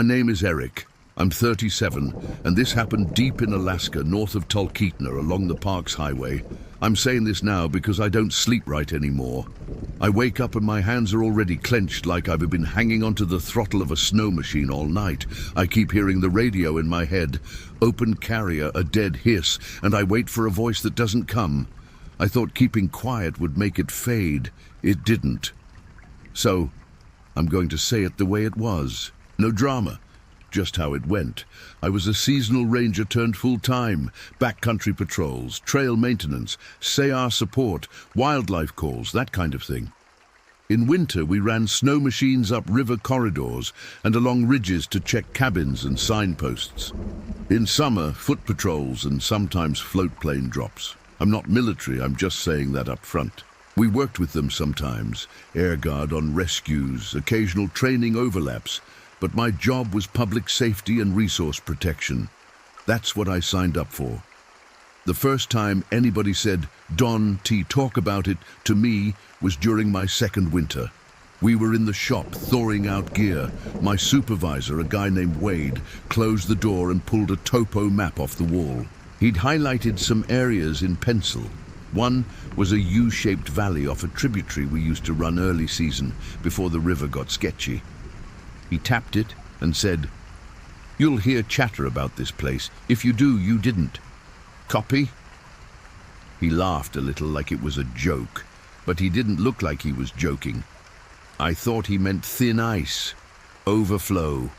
name is Eric. I'm 37, and this happened deep in Alaska, north of Talkeetna, along the Parks Highway. I'm saying this now because I don't sleep right anymore. I wake up and my hands are already clenched like I've been hanging onto the throttle of a snow machine all night. I keep hearing the radio in my head. Open carrier, a dead hiss, and I wait for a voice that doesn't come. I thought keeping quiet would make it fade. It didn't. So, I'm going to say it the way it was. No drama. Just how it went. I was a seasonal ranger turned full-time. Backcountry patrols, trail maintenance, SAR support, wildlife calls, that kind of thing. In winter, we ran snow machines up river corridors and along ridges to check cabins and signposts. In summer, foot patrols and sometimes float plane drops. I'm not military, I'm just saying that up front. We worked with them sometimes, air guard on rescues, occasional training overlaps, but my job was public safety and resource protection. That's what I signed up for. The first time anybody said, "Don T, talk about it," to me was during my second winter. We were in the shop thawing out gear. My supervisor, a guy named Wade, closed the door and pulled a topo map off the wall. He'd highlighted some areas in pencil. One was a U-shaped valley off a tributary we used to run early season before the river got sketchy. He tapped it and said, "You'll hear chatter about this place. If you do, you didn't. Copy?" He laughed a little like it was a joke, but he didn't look like he was joking. I thought he meant thin ice, overflow.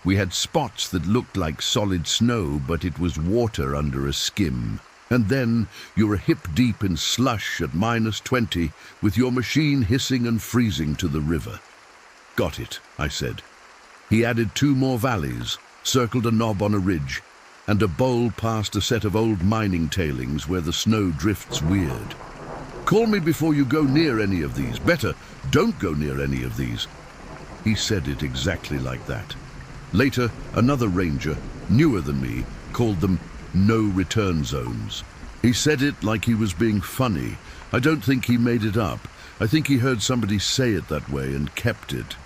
We had spots that looked like solid snow, but it was water under a skim. And then you're hip deep in slush at -20 with your machine hissing and freezing to the river. "Got it," I said. He added 2 more valleys, circled a knob on a ridge, and a bowl past a set of old mining tailings where the snow drifts weird. "Call me before you go near any of these. Better, don't go near any of these." He said it exactly like that. Later, another ranger, newer than me, called them no return zones. He said it like he was being funny. I don't think he made it up. I think he heard somebody say it that way and kept it.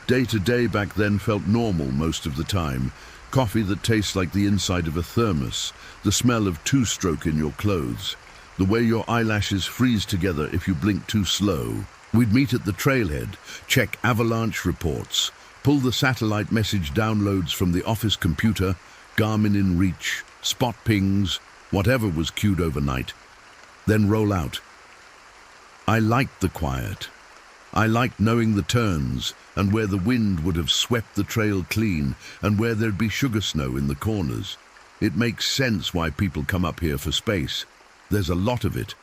Day to day back then felt normal most of the time. Coffee that tastes like the inside of a thermos, the smell of two-stroke in your clothes, the way your eyelashes freeze together if you blink too slow. We'd meet at the trailhead, check avalanche reports, pull the satellite message downloads from the office computer, Garmin in reach, spot pings, whatever was queued overnight, then roll out. I liked the quiet. I liked knowing the turns and where the wind would have swept the trail clean and where there'd be sugar snow in the corners. It makes sense why people come up here for space. There's a lot of it.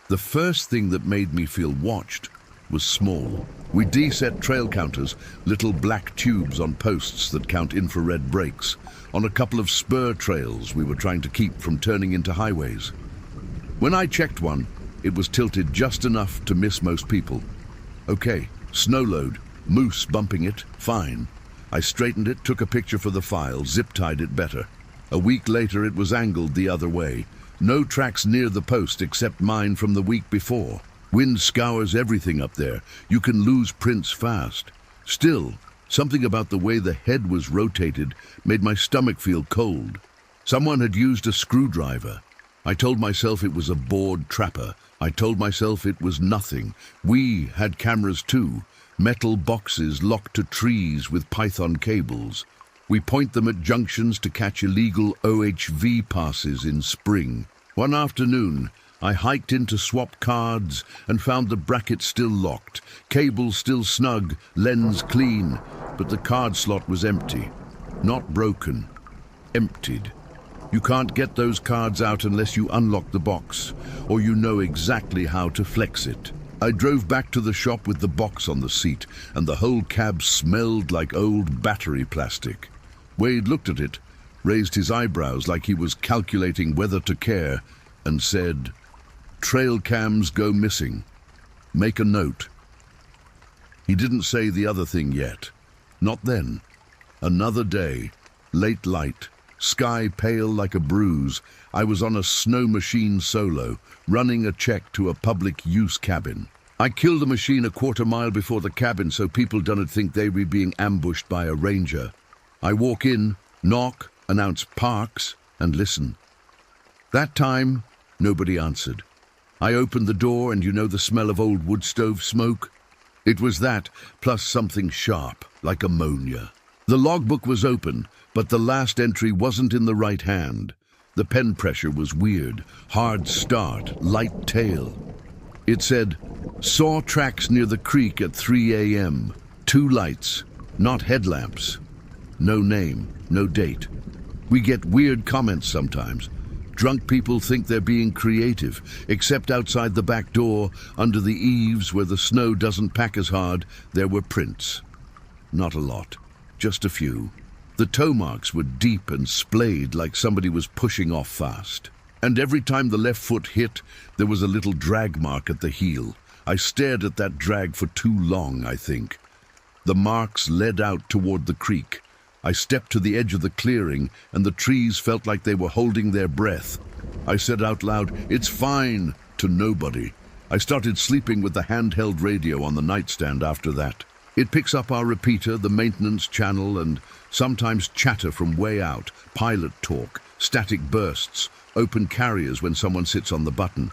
The first thing that made me feel watched was small. We de-set trail counters, little black tubes on posts that count infrared breaks, on a couple of spur trails we were trying to keep from turning into highways. When I checked one, it was tilted just enough to miss most people. Okay, snow load, moose bumping it, fine. I straightened it, took a picture for the file, zip-tied it better. A week later it was angled the other way. No tracks near the post except mine from the week before. Wind scours everything up there. You can lose prints fast. Still, something about the way the head was rotated made my stomach feel cold. Someone had used a screwdriver. I told myself it was a bored trapper. I told myself it was nothing. We had cameras too. Metal boxes locked to trees with python cables. We point them at junctions to catch illegal OHV passes in spring. One afternoon, I hiked in to swap cards and found the bracket still locked, cable still snug, lens clean, but the card slot was empty. Not broken, emptied. You can't get those cards out unless you unlock the box, or you know exactly how to flex it. I drove back to the shop with the box on the seat, and the whole cab smelled like old battery plastic. Wade looked at it, raised his eyebrows like he was calculating whether to care, and said, "Trail cams go missing. Make a note." He didn't say the other thing yet. Not then. Another day, late light, sky pale like a bruise. I was on a snow machine solo, running a check to a public use cabin. I killed the machine a quarter mile before the cabin so people don't think they were being ambushed by a ranger. I walk in, knock, announce Parks, and listen. That time, nobody answered. I opened the door and you know the smell of old wood stove smoke? It was that, plus something sharp, like ammonia. The logbook was open, but the last entry wasn't in the right hand. The pen pressure was weird, hard start, light tail. It said, saw tracks near the creek at 3 a.m. 2 lights, not headlamps. No name, no date. We get weird comments sometimes. Drunk people think they're being creative, except outside the back door, under the eaves where the snow doesn't pack as hard, there were prints. Not a lot, just a few. The toe marks were deep and splayed like somebody was pushing off fast. And every time the left foot hit, there was a little drag mark at the heel. I stared at that drag for too long, I think. The marks led out toward the creek. I stepped to the edge of the clearing, and the trees felt like they were holding their breath. I said out loud, "It's fine," to nobody. I started sleeping with the handheld radio on the nightstand after that. It picks up our repeater, the maintenance channel, and sometimes chatter from way out, pilot talk, static bursts, open carriers when someone sits on the button.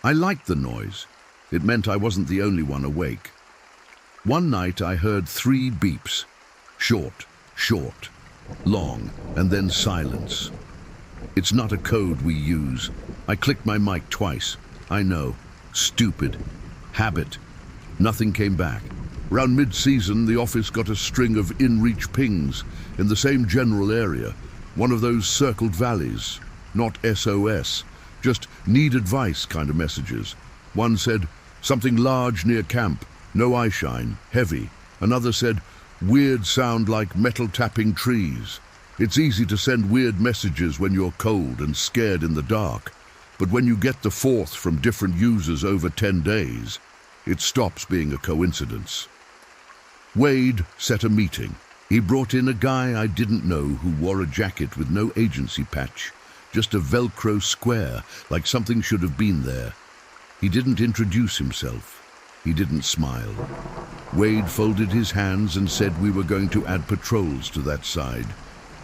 I liked the noise. It meant I wasn't the only one awake. One night I heard 3 beeps. Short, long, and then silence. It's not a code we use. I clicked my mic twice. I know. Stupid. Habit. Nothing came back. Around mid-season, the office got a string of in-reach pings in the same general area. One of those circled valleys. Not SOS. Just need advice kind of messages. One said, something large near camp. No eyeshine. Heavy. Another said, weird sound like metal tapping trees. It's easy to send weird messages when you're cold and scared in the dark, but when you get the 4th from different users over 10 days, it stops being a coincidence. Wade set a meeting. He brought in a guy I didn't know who wore a jacket with no agency patch, just a Velcro square, like something should have been there. He didn't introduce himself. He didn't smile. Wade folded his hands and said we were going to add patrols to that side,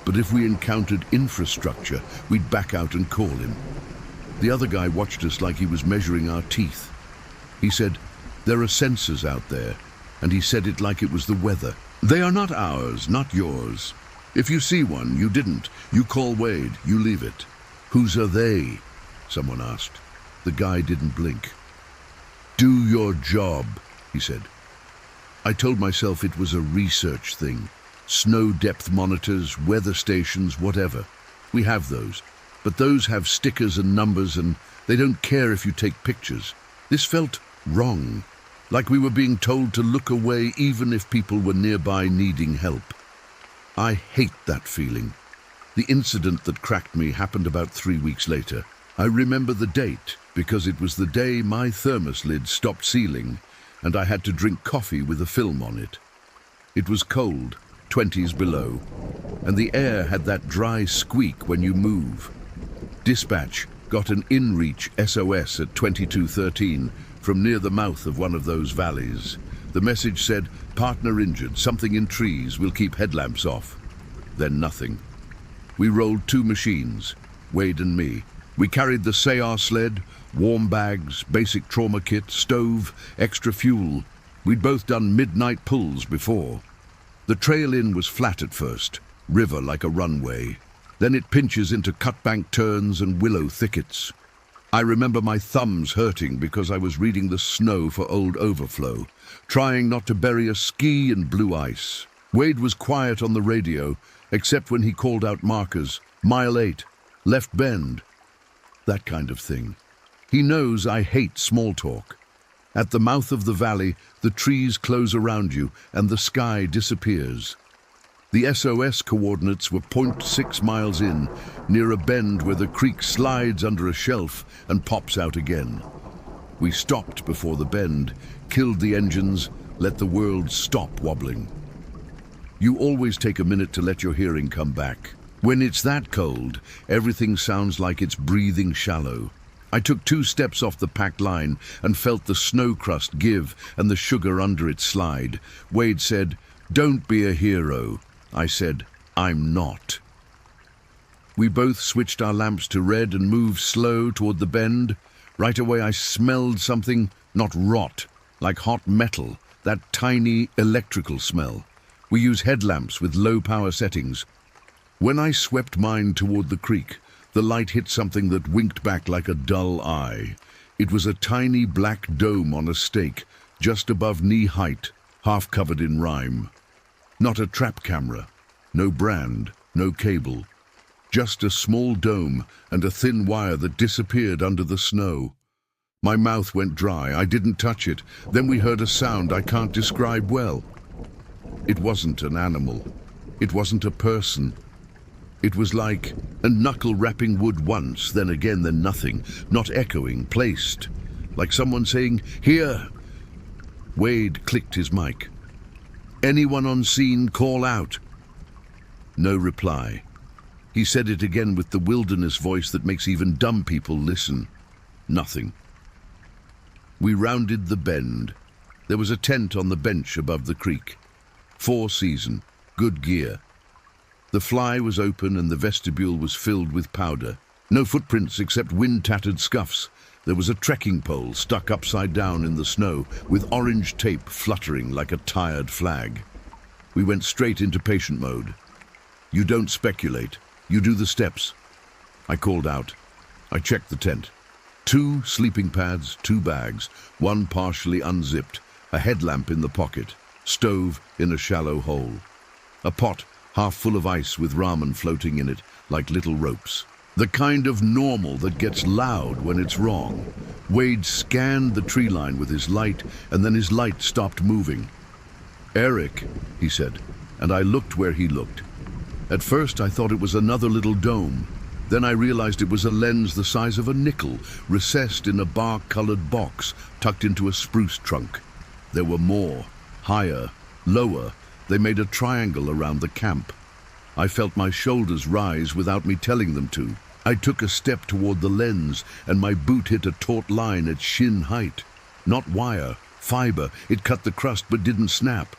but if we encountered infrastructure, we'd back out and call him. The other guy watched us like he was measuring our teeth. He said, there are sensors out there, and he said it like it was the weather. They are not ours, not yours. If you see one, you didn't. You call Wade, you leave it. Whose are they? Someone asked. The guy didn't blink. Do your job, he said. I told myself it was a research thing. Snow depth monitors, weather stations, whatever. We have those. But those have stickers and numbers and they don't care if you take pictures. This felt wrong. Like we were being told to look away even if people were nearby needing help. I hate that feeling. The incident that cracked me happened about 3 weeks later. I remember the date because it was the day my thermos lid stopped sealing and I had to drink coffee with a film on it. It was cold, 20s below, and the air had that dry squeak when you move. Dispatch got an in-reach SOS at 2213 from near the mouth of one of those valleys. The message said, partner injured, something in trees, we'll keep headlamps off. Then nothing. We rolled 2 machines, Wade and me. We carried the SAR sled, warm bags, basic trauma kit, stove, extra fuel. We'd both done midnight pulls before. The trail in was flat at first, river like a runway. Then it pinches into cutbank turns and willow thickets. I remember my thumbs hurting because I was reading the snow for old overflow, trying not to bury a ski in blue ice. Wade was quiet on the radio, except when he called out markers, mile 8, left bend, that kind of thing. He knows I hate small talk. At the mouth of the valley, the trees close around you and the sky disappears. The SOS coordinates were 0.6 miles in, near a bend where the creek slides under a shelf and pops out again. We stopped before the bend, killed the engines, let the world stop wobbling. You always take a minute to let your hearing come back. When it's that cold, everything sounds like it's breathing shallow. I took 2 steps off the packed line and felt the snow crust give and the sugar under it slide. Wade said, "Don't be a hero." I said, I'm not. We both switched our lamps to red and moved slow toward the bend. Right away I smelled something, not rot, like hot metal, that tiny electrical smell. We use headlamps with low power settings. When I swept mine toward the creek, the light hit something that winked back like a dull eye. It was a tiny black dome on a stake, just above knee height, half covered in rime. Not a trap camera, no brand, no cable. Just a small dome and a thin wire that disappeared under the snow. My mouth went dry. I didn't touch it. Then we heard a sound I can't describe well. It wasn't an animal. It wasn't a person. It was like a knuckle rapping wood once, then again, then nothing. Not echoing, placed. Like someone saying, "Here!" Wade clicked his mic. "Anyone on scene, call out." No reply. He said it again with the wilderness voice that makes even dumb people listen. Nothing. We rounded the bend. There was a tent on the bench above the creek. 4-season, good gear. The fly was open and the vestibule was filled with powder. No footprints except wind-tattered scuffs. There was a trekking pole stuck upside down in the snow with orange tape fluttering like a tired flag. We went straight into patient mode. You don't speculate. You do the steps. I called out. I checked the tent. 2 sleeping pads, 2 bags, 1 partially unzipped, a headlamp in the pocket, stove in a shallow hole. A pot half full of ice with ramen floating in it like little ropes. The kind of normal that gets loud when it's wrong. Wade scanned the tree line with his light, and then his light stopped moving. "Eric," he said, and I looked where he looked. At first I thought it was another little dome. Then I realized it was a lens the size of a nickel, recessed in a bark-colored box, tucked into a spruce trunk. There were more, higher, lower. They made a triangle around the camp. I felt my shoulders rise without me telling them to. I took a step toward the lens, and my boot hit a taut line at shin height. Not wire, fiber. It cut the crust but didn't snap.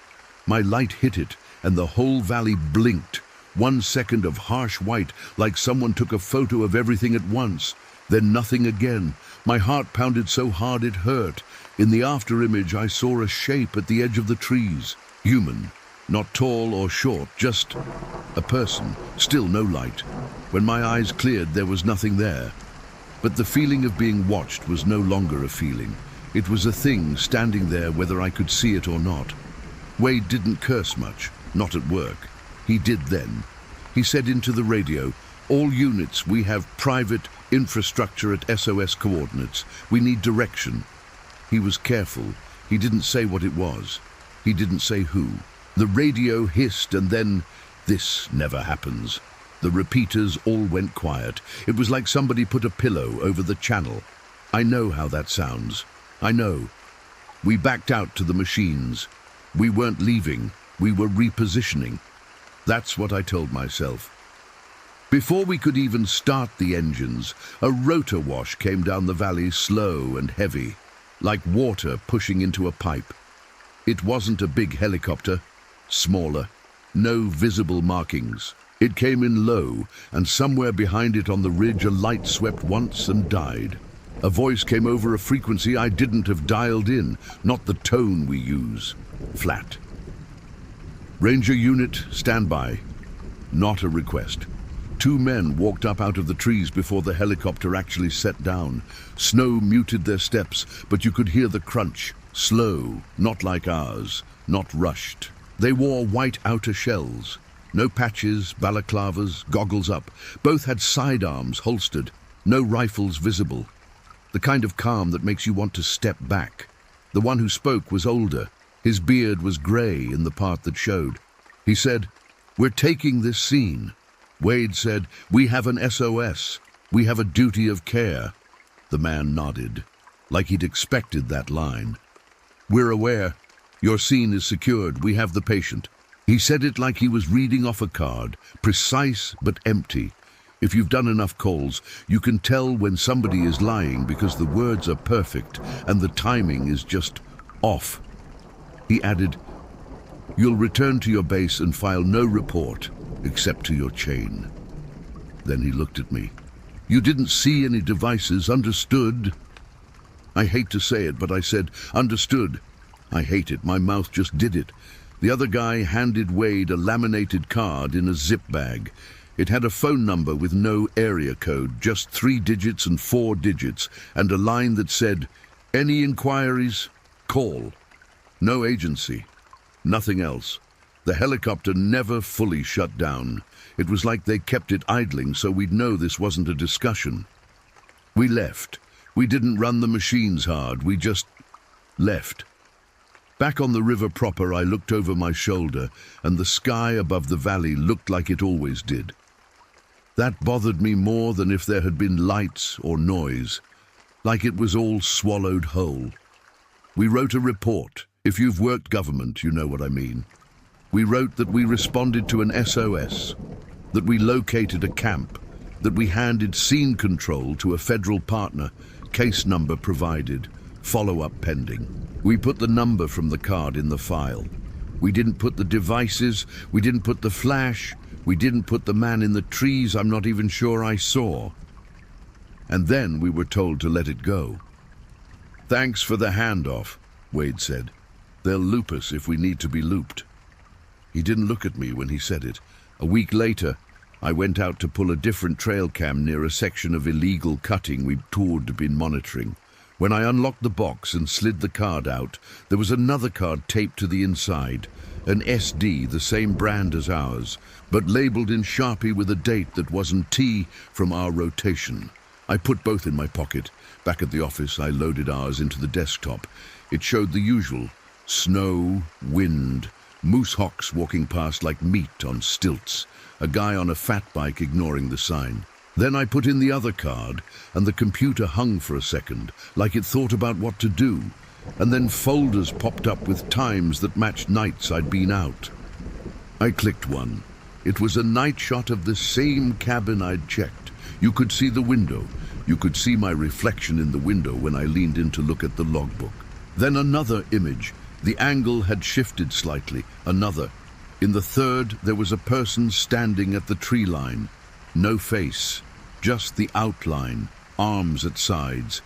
My light hit it, and the whole valley blinked. 1 second of harsh white, like someone took a photo of everything at once. Then nothing again. My heart pounded so hard it hurt. In the after-image, I saw a shape at the edge of the trees. Human. Not tall or short, just a person. Still no light. When my eyes cleared, there was nothing there. But the feeling of being watched was no longer a feeling. It was a thing standing there whether I could see it or not. Wade didn't curse much, not at work. He did then. He said into the radio, "All units, we have private infrastructure at SOS coordinates. We need direction." He was careful. He didn't say what it was. He didn't say who. The radio hissed, and then, this never happens. The repeaters all went quiet. It was like somebody put a pillow over the channel. I know how that sounds. I know. We backed out to the machines. We weren't leaving. We were repositioning. That's what I told myself. Before we could even start the engines, a rotor wash came down the valley, slow and heavy, like water pushing into a pipe. It wasn't a big helicopter, smaller, no visible markings. It came in low, and somewhere behind it on the ridge a light swept once and died. A voice came over a frequency I didn't have dialed in, not the tone we use. Flat. "Ranger unit, stand by." Not a request. 2 men walked up out of the trees before the helicopter actually set down. Snow muted their steps, but you could hear the crunch. Slow, not like ours, not rushed. They wore white outer shells. No patches, balaclavas, goggles up. Both had sidearms holstered, no rifles visible. The kind of calm that makes you want to step back. The one who spoke was older. His beard was grey in the part that showed. He said, "We're taking this scene." Wade said, "We have an SOS. We have a duty of care." The man nodded, like he'd expected that line. "We're aware. Your scene is secured. We have the patient." He said it like he was reading off a card, precise but empty. If you've done enough calls, you can tell when somebody is lying because the words are perfect and the timing is just off. He added, "You'll return to your base and file no report. except to your chain." Then he looked at me. "You didn't see any devices, understood?" I hate to say it, but I said, "Understood." I hate it, my mouth just did it. The other guy handed Wade a laminated card in a zip bag. It had a phone number with no area code, just 3 digits and 4 digits, and a line that said, "Any inquiries? Call." No agency. Nothing else. The helicopter never fully shut down. It was like they kept it idling so we'd know this wasn't a discussion. We left. We didn't run the machines hard, we just left. Back on the river proper, I looked over my shoulder, and the sky above the valley looked like it always did. That bothered me more than if there had been lights or noise, like it was all swallowed whole. We wrote a report. If you've worked government, you know what I mean. We wrote that we responded to an SOS, that we located a camp, that we handed scene control to a federal partner, case number provided, follow-up pending. We put the number from the card in the file. We didn't put the devices, we didn't put the flash, we didn't put the man in the trees I'm not even sure I saw. And then we were told to let it go. "Thanks for the handoff," Wade said. "They'll loop us if we need to be looped." He didn't look at me when he said it. A week later, I went out to pull a different trail cam near a section of illegal cutting we'd been monitoring. When I unlocked the box and slid the card out, there was another card taped to the inside, an SD, the same brand as ours, but labeled in Sharpie with a date that wasn't T from our rotation. I put both in my pocket. Back at the office, I loaded ours into the desktop. It showed the usual: snow, wind, moose hawks walking past like meat on stilts, a guy on a fat bike ignoring the sign. Then I put in the other card, and the computer hung for a second, like it thought about what to do, and then folders popped up with times that matched nights I'd been out. I clicked one. It was a night shot of the same cabin I'd checked. You could see the window. You could see my reflection in the window when I leaned in to look at the logbook. Then another image. The angle had shifted slightly. Another. In the third, there was a person standing at the tree line. No face, just the outline, arms at sides.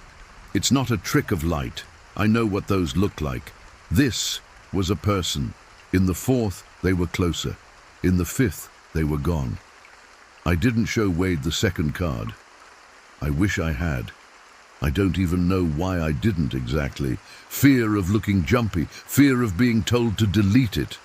It's not a trick of light. I know what those look like. This was a person. In the fourth, they were closer. In the fifth, they were gone. I didn't show Wade the second card. I wish I had. I don't even know why I didn't exactly. Fear of looking jumpy, fear of being told to delete it.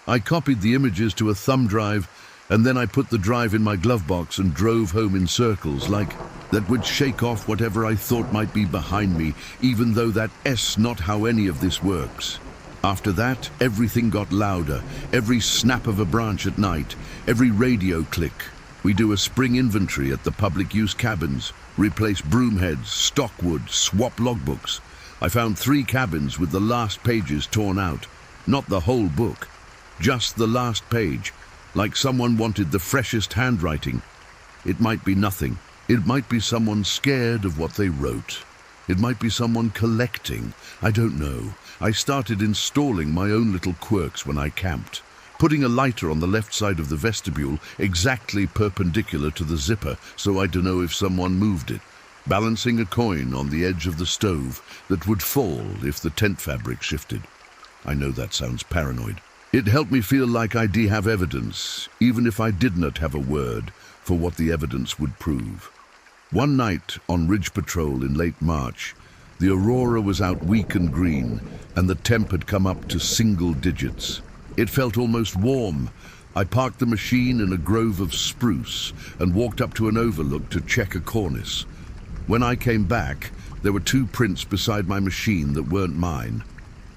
I copied the images to a thumb drive, and then I put the drive in my glove box and drove home in circles, like that would shake off whatever I thought might be behind me, even though that's not how any of this works. After that, everything got louder, every snap of a branch at night, every radio click. We do a spring inventory at the public use cabins, replace broom heads, stockwood, swap logbooks. I found 3 cabins with the last pages torn out. Not the whole book, just the last page, like someone wanted the freshest handwriting. It might be nothing. It might be someone scared of what they wrote. It might be someone collecting. I don't know. I started installing my own little quirks when I camped. Putting a lighter on the left side of the vestibule, exactly perpendicular to the zipper, so I'd know if someone moved it. Balancing a coin on the edge of the stove that would fall if the tent fabric shifted. I know that sounds paranoid. It helped me feel like I'd have evidence, even if I did not have a word for what the evidence would prove. One night on Ridge Patrol in late March, the aurora was out weak and green, and the temp had come up to single digits. It felt almost warm. I parked the machine in a grove of spruce and walked up to an overlook to check a cornice. When I came back, there were 2 prints beside my machine that weren't mine.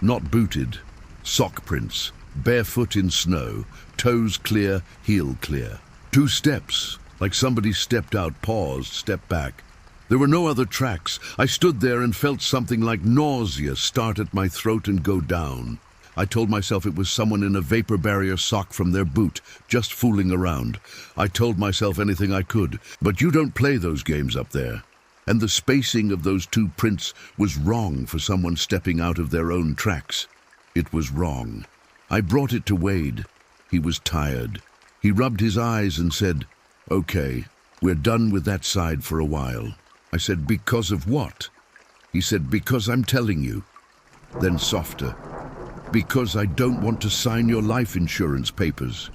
Not booted, sock prints, barefoot in snow, toes clear, heel clear. 2 steps, like somebody stepped out, paused, stepped back. There were no other tracks. I stood there and felt something like nausea start at my throat and go down. I told myself it was someone in a vapor barrier sock from their boot, just fooling around. I told myself anything I could, but you don't play those games up there. And the spacing of those 2 prints was wrong for someone stepping out of their own tracks. It was wrong. I brought it to Wade. He was tired. He rubbed his eyes and said, "Okay, we're done with that side for a while." I said, "Because of what?" He said, "Because I'm telling you." Then softer, "Because I don't want to sign your life insurance papers."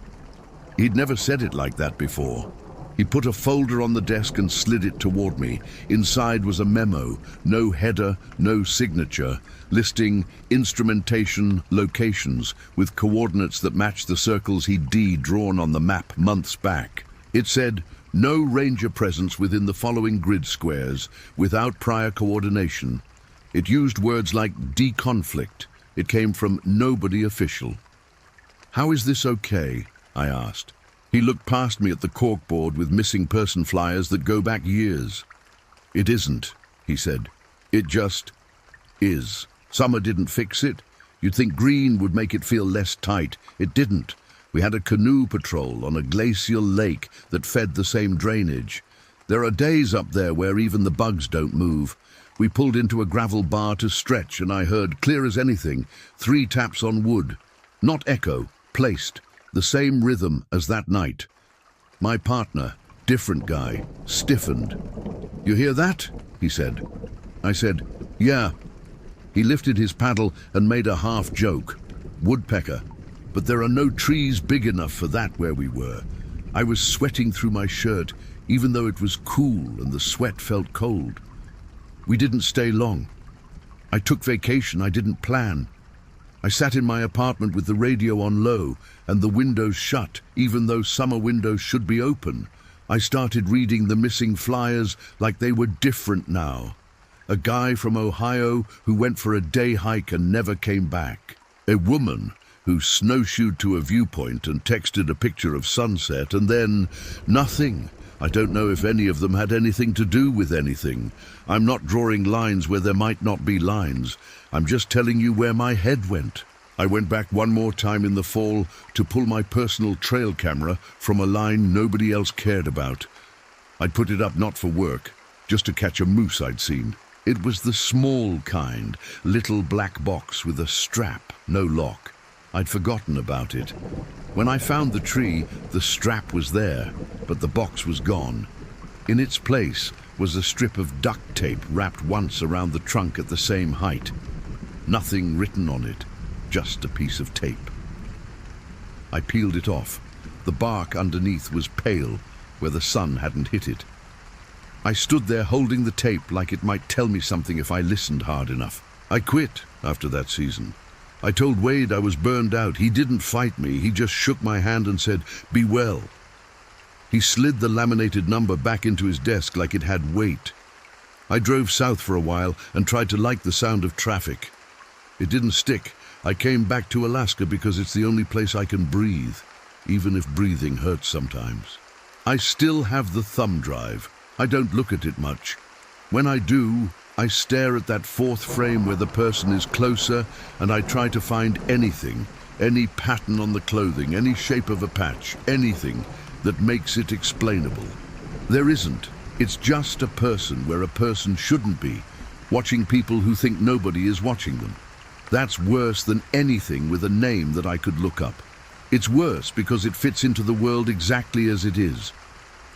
He'd never said it like that before. He put a folder on the desk and slid it toward me. Inside was a memo, no header, no signature, listing instrumentation locations with coordinates that matched the circles he'd drawn on the map months back. It said, "No ranger presence within the following grid squares without prior coordination." It used words like deconflict. It came from nobody official. "How is this okay?" I asked. He looked past me at the corkboard with missing person flyers that go back years. "It isn't," he said. "It just is. Summer didn't fix it. You'd think green would make it feel less tight. It didn't. We had a canoe patrol on a glacial lake that fed the same drainage. There are days up there where even the bugs don't move. We pulled into a gravel bar to stretch, and I heard, clear as anything, 3 taps on wood. Not echo, placed. The same rhythm as that night. My partner, different guy, stiffened. "You hear that?" he said. I said, "Yeah." He lifted his paddle and made a half joke. "Woodpecker. But there are no trees big enough for that where we were." I was sweating through my shirt, even though it was cool and the sweat felt cold. We didn't stay long. I took vacation I didn't plan. I sat in my apartment with the radio on low and the windows shut, even though summer windows should be open. I started reading the missing flyers like they were different now. A guy from Ohio who went for a day hike and never came back. A woman who snowshoed to a viewpoint and texted a picture of sunset, and then nothing. I don't know if any of them had anything to do with anything. I'm not drawing lines where there might not be lines. I'm just telling you where my head went. I went back one more time in the fall to pull my personal trail camera from a line nobody else cared about. I'd put it up not for work, just to catch a moose I'd seen. It was the small kind, little black box with a strap, no lock. I'd forgotten about it. When I found the tree, the strap was there, but the box was gone. In its place was a strip of duct tape wrapped once around the trunk at the same height. Nothing written on it, just a piece of tape. I peeled it off. The bark underneath was pale, where the sun hadn't hit it. I stood there holding the tape like it might tell me something if I listened hard enough. I quit after that season. I told Wade I was burned out. He didn't fight me. He just shook my hand and said, "Be well." He slid the laminated number back into his desk like it had weight. I drove south for a while and tried to like the sound of traffic. It didn't stick. I came back to Alaska because it's the only place I can breathe, even if breathing hurts sometimes. I still have the thumb drive. I don't look at it much. When I do, I stare at that fourth frame where the person is closer, and I try to find anything, any pattern on the clothing, any shape of a patch, anything that makes it explainable. There isn't. It's just a person where a person shouldn't be, watching people who think nobody is watching them. That's worse than anything with a name that I could look up. It's worse because it fits into the world exactly as it is.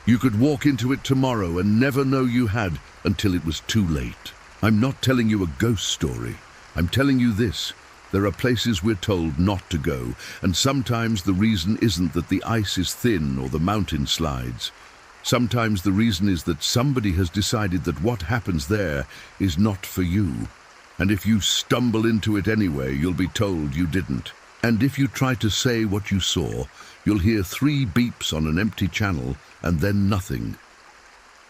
You could walk into it tomorrow and never know you had until it was too late. I'm not telling you a ghost story. I'm telling you this. There are places we're told not to go, and sometimes the reason isn't that the ice is thin or the mountain slides. Sometimes the reason is that somebody has decided that what happens there is not for you. And if you stumble into it anyway, you'll be told you didn't. And if you try to say what you saw, you'll hear 3 beeps on an empty channel and then nothing.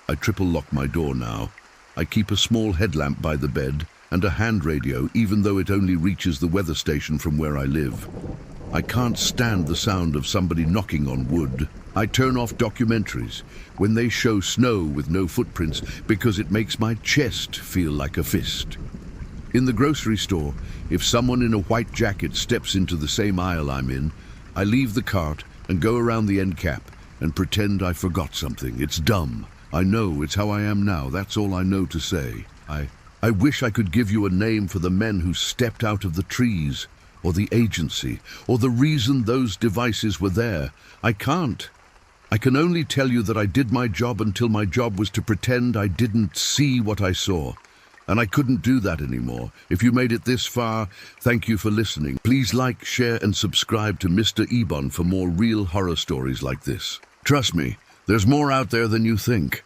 I triple lock my door now. I keep a small headlamp by the bed and a hand radio, even though it only reaches the weather station from where I live. I can't stand the sound of somebody knocking on wood. I turn off documentaries when they show snow with no footprints because it makes my chest feel like a fist. In the grocery store, if someone in a white jacket steps into the same aisle I'm in, I leave the cart and go around the end cap and pretend I forgot something. It's dumb. I know, it's how I am now. That's all I know to say. I wish I could give you a name for the men who stepped out of the trees, or the agency, or the reason those devices were there. I can't. I can only tell you that I did my job until my job was to pretend I didn't see what I saw. And I couldn't do that anymore. If you made it this far, thank you for listening. Please like, share, and subscribe to Mr. Ebon for more real horror stories like this. Trust me, there's more out there than you think.